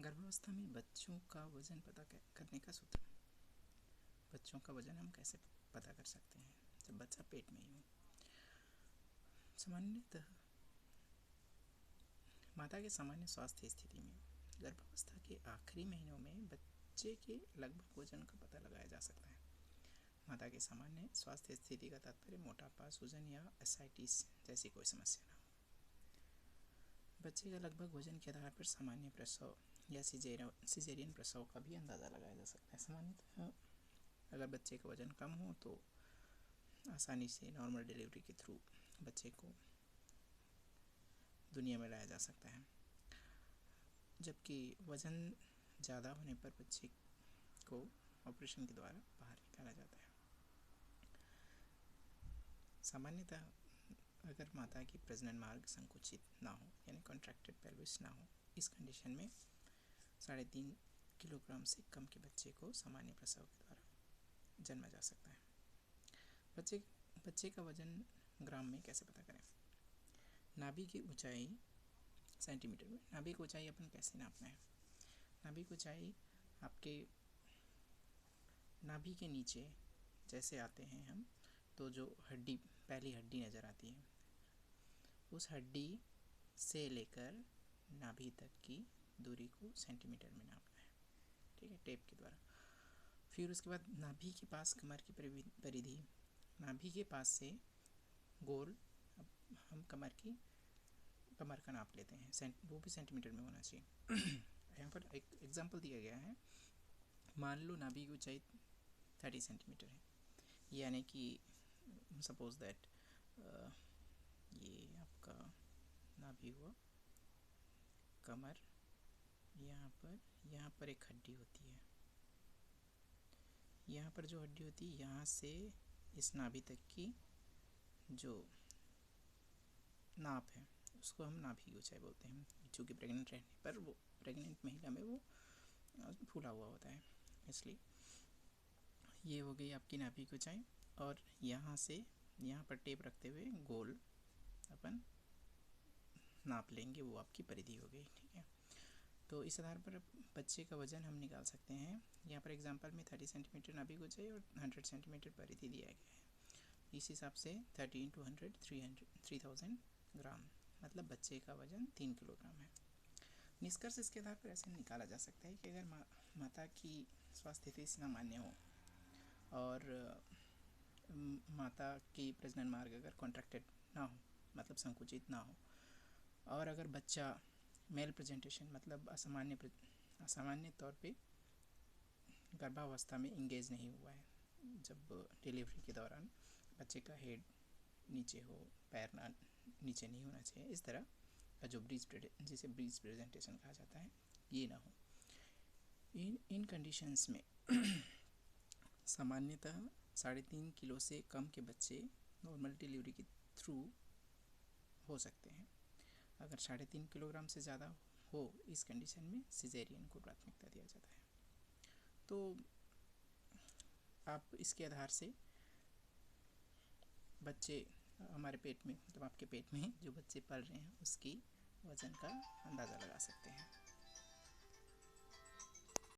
गर्भावस्था में बच्चों का वजन पता करने का सूत्र। बच्चों का वजन हम कैसे पता कर सकते हैं जब बच्चा पेट में ही हो। सामान्यतः माता के सामान्य स्वास्थ्य स्थिति में गर्भावस्था के आखिरी महीनों में बच्चे के लगभग वजन का पता लगाया जा सकता है। माता के सामान्य स्वास्थ्य स्थिति का तात्पर्य मोटापा, सूजन या एसाइटिस जैसी कोई समस्या ना हो। बच्चे का लगभग वजन के आधार पर सामान्य प्रसव या सिजेरियन प्रसव का भी अंदाज़ा लगाया जा सकता है। सामान्यतः अगर बच्चे का वजन कम हो तो आसानी से नॉर्मल डिलीवरी के थ्रू बच्चे को दुनिया में लाया जा सकता है, जबकि वजन ज़्यादा होने पर बच्चे को ऑपरेशन के द्वारा बाहर निकाला जाता है। सामान्यतः अगर माता की प्रजनन मार्ग संकुचित ना हो यानी कॉन्ट्रैक्टेड पेल्विस ना हो, इस कंडीशन में 3.5 किलोग्राम से कम के बच्चे को सामान्य प्रसव के द्वारा जन्मा जा सकता है। बच्चे का वजन ग्राम में कैसे पता करें? नाभि की ऊंचाई सेंटीमीटर में। नाभि की ऊंचाई अपन कैसे नापना है? नाभि की ऊंचाई आपके नाभि के नीचे जैसे आते हैं हम, तो जो पहली हड्डी नज़र आती है, उस हड्डी से लेकर नाभि तक की दूरी को सेंटीमीटर में नापना है, ठीक है, टेप के द्वारा। फिर उसके बाद नाभि के पास कमर की परिधि, नाभि के पास से गोल हम कमर का नाप लेते हैं, वो भी सेंटीमीटर में होना चाहिए। यहाँ पर एक एग्जांपल दिया गया है। मान लो नाभि की ऊंचाई 30 सेंटीमीटर है, यानी कि सपोज दैट ये आपका नाभि हुआ, कमर, यहाँ पर एक हड्डी होती है, यहाँ पर जो हड्डी होती है, यहाँ से इस नाभि तक की जो नाप है उसको हम नाभि की ऊंचाई बोलते हैं। चूँकि प्रेग्नेंट रहने पर वो प्रेग्नेंट महिला में वो फूला हुआ होता है, इसलिए ये हो गई आपकी नाभि की ऊंचाई। और यहाँ से यहाँ पर टेप रखते हुए गोल अपन नाप लेंगे, वो आपकी परिधि हो गई, ठीक है। तो इस आधार पर बच्चे का वजन हम निकाल सकते हैं। यहाँ पर एग्जांपल में 30 सेंटीमीटर नाभि की ऊंचाई और 100 सेंटीमीटर परिधि दिया गया है। इस हिसाब से 30 × 100 3000 ग्राम, मतलब बच्चे का वजन 3 किलोग्राम है। निष्कर्ष इसके आधार पर ऐसे निकाला जा सकता है कि अगर माता की स्वास्थ्य स्थिति सामान्य हो और माता की प्रजनन मार्ग अगर कॉन्ट्रैक्टेड ना हो, मतलब संकुचित ना हो, और अगर बच्चा मेल प्रेजेंटेशन मतलब असामान्य तौर पे गर्भावस्था में इंगेज नहीं हुआ है, जब डिलीवरी के दौरान बच्चे का हेड नीचे हो, पैर ना नीचे नहीं होना चाहिए, इस तरह का जो जिसे ब्रीज प्रेजेंटेशन कहा जाता है, ये ना हो, इन कंडीशंस में सामान्यतः 3.5 किलो से कम के बच्चे नॉर्मल डिलीवरी के थ्रू हो सकते हैं। अगर 3.5 किलोग्राम से ज़्यादा हो, इस कंडीशन में सिजेरियन को प्राथमिकता दिया जाता है। तो आप इसके आधार से बच्चे हमारे पेट में, मतलब आपके पेट में जो बच्चे पल रहे हैं, उसकी वज़न का अंदाज़ा लगा सकते हैं।